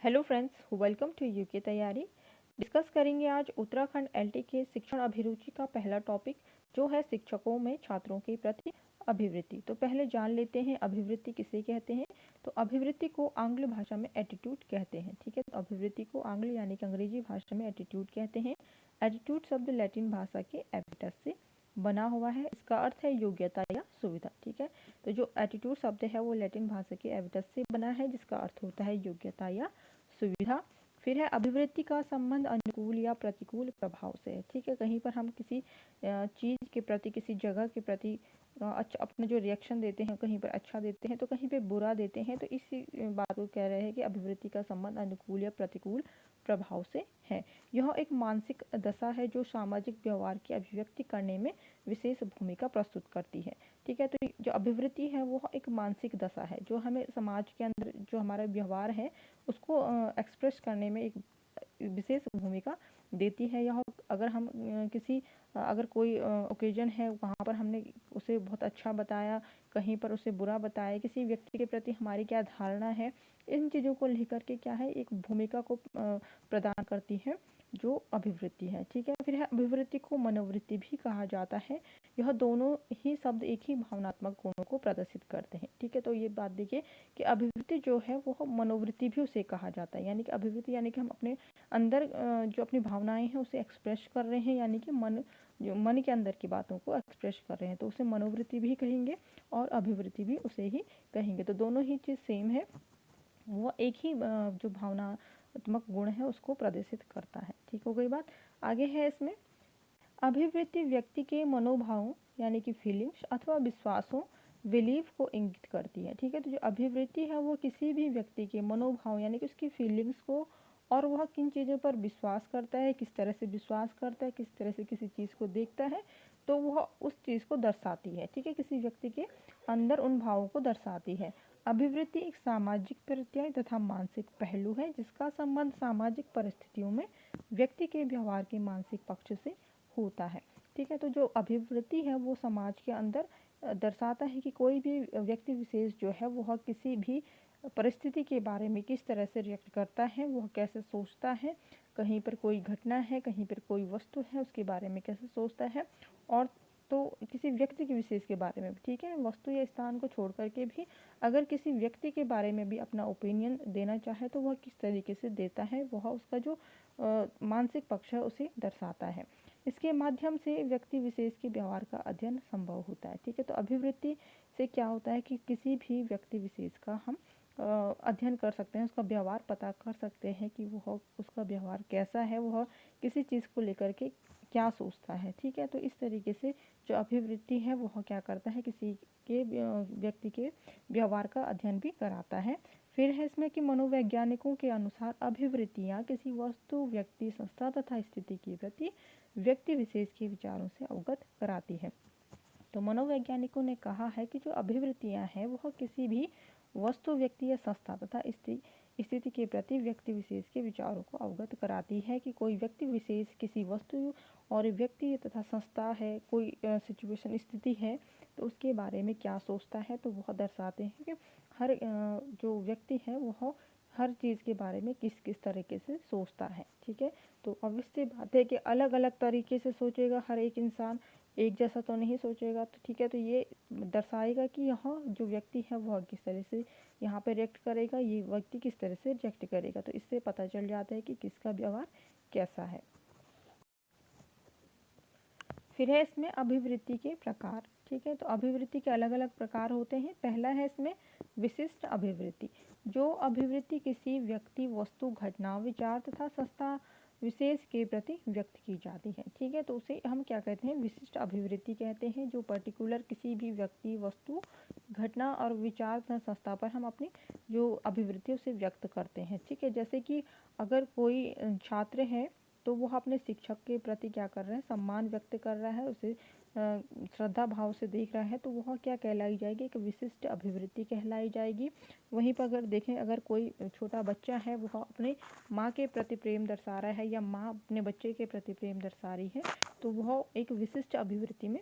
Hello friends, welcome to UK Taiyari. Discuss करेंगे आज Uttarakhand LT के शिक्षण अभिरुचि का पहला टॉपिक, जो है शिक्षकों में छात्रों के प्रति अभिवृत्ति। तो पहले जान लेते हैं अभिवृत्ति किसे कहते हैं। तो अभिवृत्ति को आंग्ल भाषा में एटीट्यूड कहते हैं। ठीक है, तो अभिवृत्ति को आंग्ल यानी कि अंग्रेजी भाषा में एटीट्यूड कहते हैं। एटीट्यूड शब्द लैटिन भाषा के एबिटस से बना हुआ है। इसका अर्थ है योग्यता या सुविधा। ठीक है, तो जो एटीट्यूड शब्द है वो लैटिन भाषा के एबिटस से बना है, जिसका अर्थ होता है योग्यता या सुविधा। फिर है अभिवृत्ति का संबंध अनुकूल या प्रतिकूल प्रभाव से है। ठीक है, कहीं पर हम किसी चीज़ के प्रति, किसी जगह के प्रति अच्छा अपने जो रिएक्शन देते हैं, कहीं पर अच्छा देते हैं तो कहीं पर बुरा देते हैं। तो इसी बात को कह रहे हैं कि अभिवृत्ति का संबंध अनुकूल या प्रतिकूल प्रभाव से है। यह एक मानसिक दशा है जो सामाजिक व्यवहार की अभिव्यक्ति करने में विशेष भूमिका प्रस्तुत करती है। ठीक है, तो जो अभिवृत्ति है वो एक मानसिक दशा है जो हमें समाज के अंदर जो हमारा व्यवहार है उसको एक्सप्रेस करने में एक विशेष भूमिका देती है। यह अगर हम किसी अगर कोई ओकेजन है वहाँ पर हमने उसे बहुत अच्छा बताया, कहीं पर उसे बुरा बताया, किसी व्यक्ति के प्रति हमारी क्या धारणा है, इन चीज़ों को लेकर के क्या है एक भूमिका को प्रदान करती है जो अभिवृत्ति है। ठीक है, फिर है अभिवृत्ति को मनोवृत्ति भी कहा जाता है। यह दोनों ही शब्द एक ही भावनात्मक गुणों को प्रदर्शित करते हैं। ठीक है, तो ये बात देखिए कि अभिवृत्ति जो है वो मनोवृत्ति भी उसे कहा जाता है। यानी कि अभिवृत्ति यानी कि हम अपने अंदर जो अपनी भावनाएं हैं उसे एक्सप्रेस कर रहे हैं, यानी कि मन के अंदर की बातों को एक्सप्रेस कर रहे हैं, तो उसे मनोवृत्ति भी कहेंगे और अभिवृत्ति भी उसे ही कहेंगे। तो दोनों ही चीज़ सेम है, वो एक ही जो भावनात्मक गुण है उसको प्रदर्शित करता है। ठीक हो गई बात। आगे है इसमें अभिवृत्ति व्यक्ति के मनोभावों यानी कि फीलिंग्स अथवा विश्वासों बिलीफ को इंगित करती है। ठीक है, तो जो अभिवृत्ति है वो किसी भी व्यक्ति के मनोभाव यानी कि उसकी फीलिंग्स को, और वह किन चीज़ों पर विश्वास करता है, किस तरह से विश्वास करता है, किस तरह से किसी चीज़ को देखता है, तो वह उस चीज़ को दर्शाती है। ठीक है, किसी व्यक्ति के अंदर उन भावों को दर्शाती है। अभिवृत्ति एक सामाजिक प्रत्यय तथा मानसिक पहलू है जिसका संबंध सामाजिक परिस्थितियों में व्यक्ति के व्यवहार के मानसिक पक्ष से होता है। ठीक है, तो जो अभिवृत्ति है वो समाज के अंदर दर्शाता है कि कोई भी व्यक्ति विशेष जो है वह किसी भी परिस्थिति के बारे में किस तरह से रिएक्ट करता है, वह कैसे सोचता है, कहीं पर कोई घटना है, कहीं पर कोई वस्तु है उसके बारे में कैसे सोचता है, और तो किसी व्यक्ति के विशेष के बारे में भी। ठीक है, वस्तु या स्थान को छोड़ करके भी अगर किसी व्यक्ति के बारे में भी अपना ओपिनियन देना चाहे तो वह किस तरीके से देता है, वह उसका जो मानसिक पक्ष है उसे दर्शाता है। इसके माध्यम से व्यक्ति विशेष के व्यवहार का अध्ययन संभव होता है। ठीक है, तो अभिवृत्ति से क्या होता है कि किसी भी व्यक्ति विशेष का हम अध्ययन कर सकते हैं, उसका व्यवहार पता कर सकते हैं कि वह उसका व्यवहार कैसा है, वह किसी चीज़ को लेकर के क्या सोचता है। ठीक है, तो इस तरीके से जो अभिवृत्ति है वह क्या करता है, किसी के व्यक्ति के व्यवहार का अध्ययन भी कराता है। फिर है इसमें कि मनोवैज्ञानिकों के अनुसार अभिवृत्तियाँ किसी वस्तु, व्यक्ति, संस्था तथा स्थिति के प्रति व्यक्ति विशेष के विचारों से अवगत कराती है। तो मनोवैज्ञानिकों ने कहा है कि जो अभिवृत्तियां हैं वह किसी भी वस्तु, व्यक्ति या संस्था तथा स्थिति के प्रति व्यक्ति विशेष के विचारों को अवगत कराती है कि कोई व्यक्ति विशेष किसी वस्तु और व्यक्ति तथा संस्था है, कोई सिचुएशन, स्थिति है, तो उसके बारे में क्या सोचता है। तो वह दर्शाते हैं कि हर जो व्यक्ति है वह हर चीज़ के बारे में किस किस तरीके से सोचता है। ठीक है, तो ऑब्वियसली बात है कि अलग अलग तरीके से सोचेगा हर एक इंसान, एक जैसा तो नहीं सोचेगा। तो ठीक है, तो ये दर्शाएगा कि यहाँ जो व्यक्ति है वह किस तरह से यहाँ पे रिएक्ट करेगा, ये व्यक्ति किस तरह से रिएक्ट करेगा। तो इससे पता चल जाता है कि किसका व्यवहार कैसा है। फिर है इसमें अभिवृत्ति के प्रकार। ठीक है, तो अभिवृत्ति के अलग अलग प्रकार होते हैं। पहला है इसमें विशिष्ट अभिवृत्ति। जो अभिवृत्ति किसी व्यक्ति, वस्तु, घटना, विचार तथा संस्था विशेष के प्रति व्यक्त की जाती है। ठीक है, तो उसे हम क्या कहते हैं, विशिष्ट अभिवृत्ति कहते हैं। जो पर्टिकुलर किसी भी व्यक्ति, वस्तु, घटना और विचार तथा संस्था पर हम अपनी जो अभिवृत्ति उसे व्यक्त करते हैं। ठीक है, जैसे कि अगर कोई छात्र है तो वह अपने शिक्षक के प्रति क्या कर रहा है, सम्मान व्यक्त कर रहा है, उसे श्रद्धा भाव से देख रहा है, तो वह क्या कहलाई जाएगी, एक विशिष्ट अभिवृत्ति कहलाई जाएगी। वहीं पर अगर देखें, अगर कोई छोटा बच्चा है वह अपने माँ के प्रति प्रेम दर्शा रहा है या माँ अपने बच्चे के प्रति प्रेम दर्शा रही है, तो वह एक विशिष्ट अभिवृत्ति में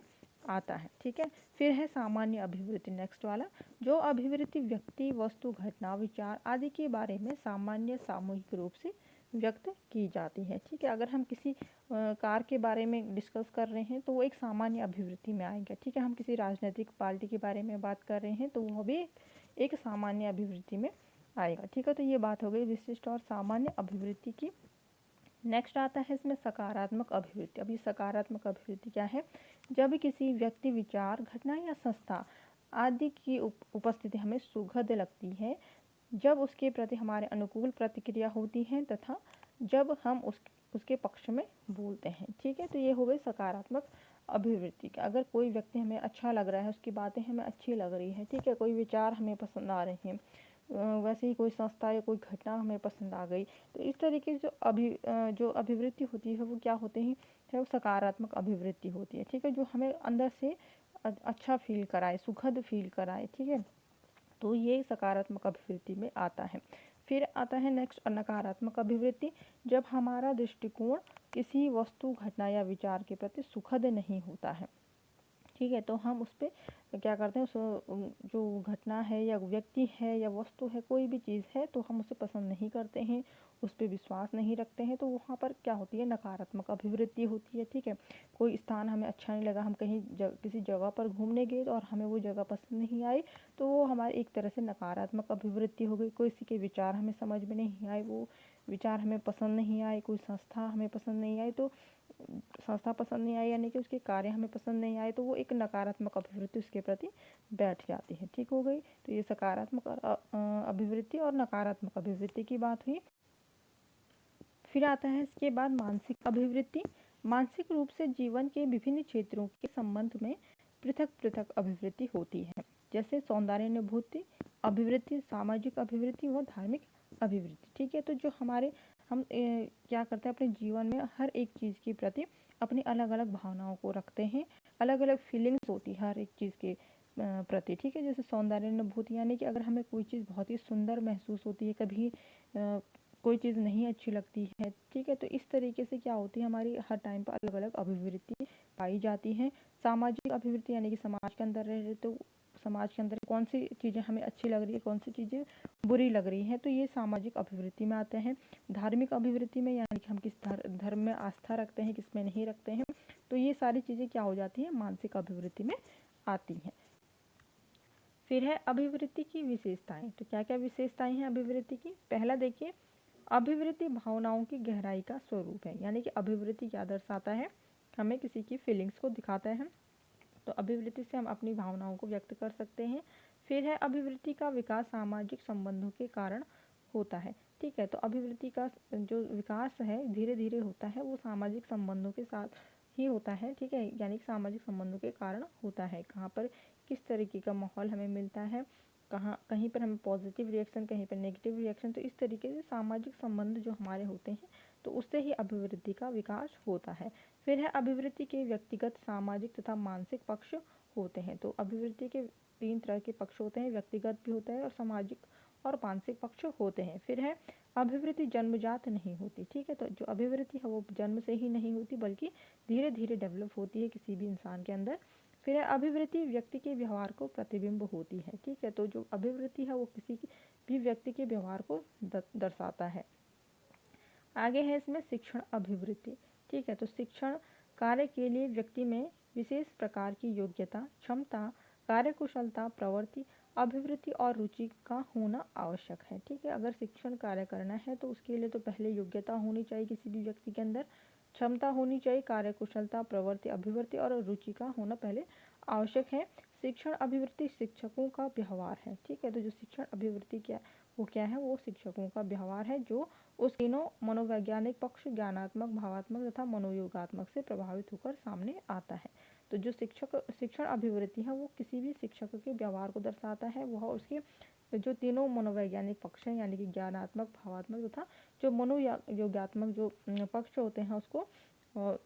आता है। ठीक है, फिर है सामान्य अभिवृत्ति, नेक्स्ट वाला। जो अभिवृत्ति व्यक्ति, वस्तु, घटना, विचार आदि के बारे में सामान्य सामूहिक रूप से व्यक्त की जाती है। ठीक है, अगर हम किसी कार के बारे में डिस्कस कर रहे हैं तो वो एक सामान्य अभिवृत्ति में आएगा। ठीक है, हम किसी राजनीतिक पार्टी के बारे में बात कर रहे हैं तो वह भी एक सामान्य अभिवृत्ति में आएगा। ठीक है, तो ये बात हो गई विशिष्ट और सामान्य अभिवृत्ति की। नेक्स्ट आता है इसमें सकारात्मक अभिवृत्ति। अभी सकारात्मक अभिवृत्ति क्या है? जब किसी व्यक्ति, विचार, घटना या संस्था आदि की उपस्थिति हमें सुखद लगती है, जब उसके प्रति हमारे अनुकूल प्रतिक्रिया होती है तथा जब हम उसके पक्ष में बोलते हैं। ठीक है, तो ये हो गई सकारात्मक अभिवृत्ति का। अगर कोई व्यक्ति हमें अच्छा लग रहा है, उसकी बातें हमें अच्छी लग रही है, ठीक है, कोई विचार हमें पसंद आ रहे हैं, वैसे ही कोई संस्था या कोई घटना हमें पसंद आ गई, तो इस तरीके से जो अभिवृत्ति होती है वो क्या होते हैं, वो सकारात्मक अभिवृत्ति होती है। ठीक है, जो हमें अंदर से अच्छा फील कराए, सुखद फील कराए। ठीक है, तो ये सकारात्मक अभिवृत्ति में आता है। फिर आता है नेक्स्ट नकारात्मक अभिवृत्ति। जब हमारा दृष्टिकोण किसी वस्तु, घटना या विचार के प्रति सुखद नहीं होता है। ठीक है, तो हम उस पर क्या करते हैं, उस जो घटना है या व्यक्ति है या वस्तु है, कोई भी चीज़ है, तो हम उसे पसंद नहीं करते हैं, उस पर विश्वास नहीं रखते हैं, तो वहाँ पर क्या होती है, नकारात्मक अभिवृत्ति होती है। ठीक है, कोई स्थान हमें अच्छा नहीं लगा, हम कहीं किसी जगह पर घूमने गए और हमें वो जगह पसंद नहीं आई, तो वो हमारी एक तरह से नकारात्मक अभिवृत्ति हो गई। कोई किसी के विचार हमें समझ में नहीं आए, वो विचार हमें पसंद नहीं आए, कोई संस्था हमें पसंद नहीं आई, तो संस्था पसंद नहीं आई यानी कि उसके कार्य हमें पसंद नहीं आए, तो वो एक नकारात्मक अभिवृत्ति उसके प्रति बैठ जाती है। ठीक हो गई, तो ये सकारात्मक अभिवृत्ति और नकारात्मक अभिवृत्ति की बात हुई। फिर आता है इसके बाद मानसिक अभिवृत्ति। मानसिक रूप से जीवन के विभिन्न क्षेत्रों के संबंध में पृथक पृथक अभिवृत्ति होती है, जैसे सौंदर्यानुभूति अभिवृत्ति, सामाजिक अभिवृत्ति व धार्मिक अभिवृत्ति। ठीक है, तो जो हम क्या करते हैं, अपने जीवन में हर एक चीज़ के प्रति अपनी अलग अलग भावनाओं को रखते हैं, अलग अलग फीलिंग्स होती है हर एक चीज़ के प्रति। ठीक है, जैसे सौंदर्यानुभूति यानी कि अगर हमें कोई चीज़ बहुत ही सुंदर महसूस होती है, कभी कोई चीज़ नहीं अच्छी लगती है। ठीक है, तो इस तरीके से क्या होती है, हमारी हर टाइम पर अलग अलग अभिवृत्ति पाई जाती है। सामाजिक अभिवृत्ति यानी कि समाज के अंदर रह रहे तो समाज के अंदर कौन सी चीज़ें हमें अच्छी लग रही है, कौन सी चीज़ें बुरी लग रही हैं, तो ये सामाजिक अभिवृत्ति में आते हैं। धार्मिक अभिवृत्ति में यानी कि हम किस धर्म में आस्था रखते हैं, किस में नहीं रखते हैं, तो ये सारी चीज़ें क्या हो जाती हैं, मानसिक अभिवृत्ति में आती हैं। फिर है अभिवृत्ति की विशेषताएं। तो क्या क्या विशेषताएं हैं अभिवृत्ति की? पहला देखिए, अभिवृत्ति भावनाओं की गहराई का स्वरूप है, यानी कि अभिवृत्ति क्या दर्शाता है, हमें किसी की फीलिंग्स को दिखाता है, तो अभिवृत्ति से हम अपनी भावनाओं को व्यक्त कर सकते हैं। फिर है अभिवृत्ति का विकास सामाजिक संबंधों के कारण होता है। ठीक है, तो अभिवृत्ति का जो विकास है धीरे धीरे होता है, वो सामाजिक संबंधों के साथ ही होता है। ठीक है, यानी कि सामाजिक संबंधों के कारण होता है। कहाँ पर किस तरीके का माहौल हमें मिलता है, कहीं पर हमें पॉजिटिव रिएक्शन, कहीं पर नेगेटिव रिएक्शन, तो इस तरीके से सामाजिक संबंध जो हमारे होते हैं, तो उससे ही अभिवृत्ति का विकास होता है। फिर है अभिवृत्ति के व्यक्तिगत, सामाजिक तथा मानसिक पक्ष होते हैं। तो अभिवृत्ति के 3 तरह के पक्ष होते हैं, व्यक्तिगत भी होता है और सामाजिक और मानसिक पक्ष होते हैं। फिर है अभिवृत्ति जन्मजात नहीं होती। ठीक है, तो जो अभिवृत्ति है वो जन्म से ही नहीं होती, बल्कि धीरे धीरे डेवलप होती है किसी भी इंसान के अंदर। फिर है अभिवृत्ति व्यक्ति के व्यवहार को प्रतिबिंब होती है। ठीक है, तो जो अभिवृत्ति है वो किसी भी व्यक्ति के व्यवहार को दर्शाता है। आगे है इसमें शिक्षण अभिवृत्ति। ठीक है, तो शिक्षण कार्य के लिए व्यक्ति में विशेष प्रकार की योग्यता, क्षमता, कार्यकुशलता, प्रवृत्ति, अभिवृत्ति और रुचि का होना आवश्यक है। ठीक है, अगर शिक्षण कार्य करना है तो उसके लिए तो पहले योग्यता होनी चाहिए किसी भी व्यक्ति के अंदर, क्षमता होनी चाहिए, कार्यकुशलता, प्रवृत्ति, अभिवृत्ति और रुचि का होना पहले आवश्यक है। शिक्षण अभिवृत्ति शिक्षकों का व्यवहार है। ठीक है, तो जो शिक्षण अभिवृत्ति क्या है, वो शिक्षकों का व्यवहार है, जो उस तीनों मनोवैज्ञानिक पक्ष, ज्ञानात्मक, भावात्मक तथा मनोयोगात्मक से प्रभावित होकर सामने आता है। तो जो शिक्षण अभिवृत्ति है वो किसी भी शिक्षक के व्यवहार को दर्शाता है, वह उसके जो तीनों मनोवैज्ञानिक पक्ष हैं, यानी कि ज्ञानात्मक, भावात्मक तथा जो मनोयोगात्मक जो पक्ष होते हैं उसको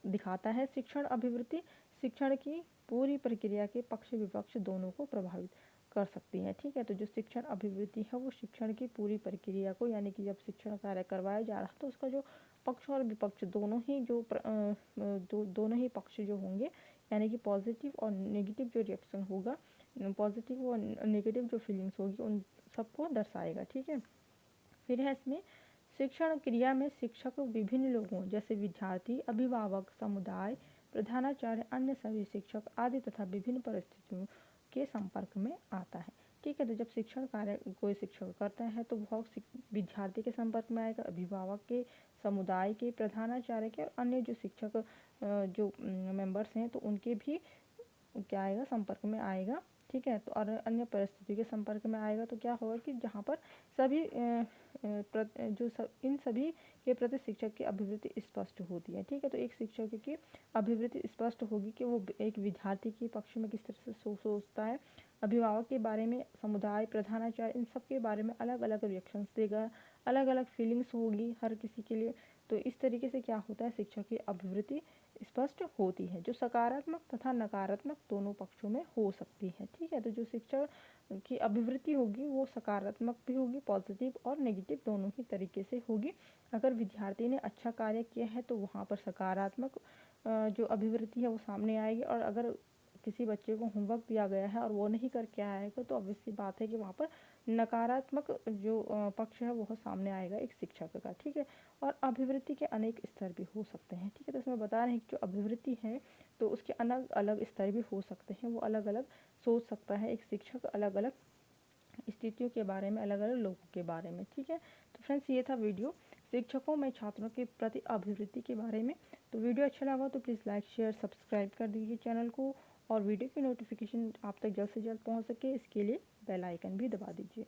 दिखाता है। शिक्षण अभिवृत्ति शिक्षण की पूरी प्रक्रिया के पक्ष विपक्ष दोनों को प्रभावित कर सकती है। ठीक है, तो जो शिक्षण अभिवृत्ति है वो शिक्षण की पूरी प्रक्रिया को, यानी कि जब शिक्षण कार्य करवाया जा रहा है तो उसका जो पक्ष और विपक्ष दोनों ही पक्ष जो होंगे, यानी कि पॉजिटिव और नेगेटिव जो रिएक्शन होगा, पॉजिटिव और नेगेटिव जो फीलिंग्स होगी उन सबको दर्शाएगा। ठीक है। फिर है इसमें शिक्षण क्रिया में शिक्षक विभिन्न लोगों जैसे विद्यार्थी, अभिभावक, समुदाय, प्रधानाचार्य, अन्य सभी शिक्षक आदि तथा विभिन्न परिस्थितियों के संपर्क में आता है। ठीक है। तो जब शिक्षण कार्य कोई शिक्षक करता है तो वह विद्यार्थी के संपर्क में आएगा, अभिभावक के, समुदाय के, प्रधानाचार्य के और अन्य जो शिक्षक जो मेंबर्स हैं तो उनके भी क्या आएगा, संपर्क में आएगा। ठीक है। तो और अन्य परिस्थिति के संपर्क में आएगा तो क्या होगा कि जहाँ पर सभी इन सभी के प्रति शिक्षक की अभिवृत्ति स्पष्ट होती है। ठीक है। तो एक शिक्षक की अभिवृत्ति स्पष्ट होगी कि वो एक विद्यार्थी के पक्ष में किस तरह से सोचता है, अभिभावक के बारे में, समुदाय, प्रधानाचार्य, इन सब के बारे में अलग अलग रिएक्शंस देगा, अलग अलग फीलिंग्स होगी हर किसी के लिए। तो इस तरीके से क्या होता है, शिक्षक की अभिवृत्ति स्पष्ट होती है, जो सकारात्मक तथा नकारात्मक दोनों पक्षों में हो सकती है। ठीक है। तो जो शिक्षक की अभिवृत्ति होगी वो सकारात्मक भी होगी, पॉजिटिव और नेगेटिव दोनों ही तरीके से होगी। अगर विद्यार्थी ने अच्छा कार्य किया है तो वहाँ पर सकारात्मक जो अभिवृत्ति है वो सामने आएगी, और अगर किसी बच्चे को होमवर्क दिया गया है और वो नहीं करके आएगा तो ऑब्वियसली बात है कि वहाँ पर नकारात्मक जो पक्ष है वो सामने आएगा एक शिक्षक का। ठीक है। और अभिवृत्ति के अनेक स्तर भी हो सकते हैं। ठीक है। तो इसमें बता रहे हैं कि जो अभिवृत्ति है तो उसके अलग अलग स्तर भी हो सकते हैं, वो अलग अलग सोच सकता है एक शिक्षक अलग अलग स्थितियों के बारे में, अलग अलग लोगों के बारे में। ठीक है। तो फ्रेंड्स ये था वीडियो शिक्षकों में छात्रों के प्रति अभिवृत्ति के बारे में। तो वीडियो अच्छा लगा तो प्लीज़ लाइक, शेयर, सब्सक्राइब कर दीजिए चैनल को, और वीडियो की नोटिफिकेशन आप तक जल्द से जल्द पहुंच सके इसके लिए बेल आइकन भी दबा दीजिए।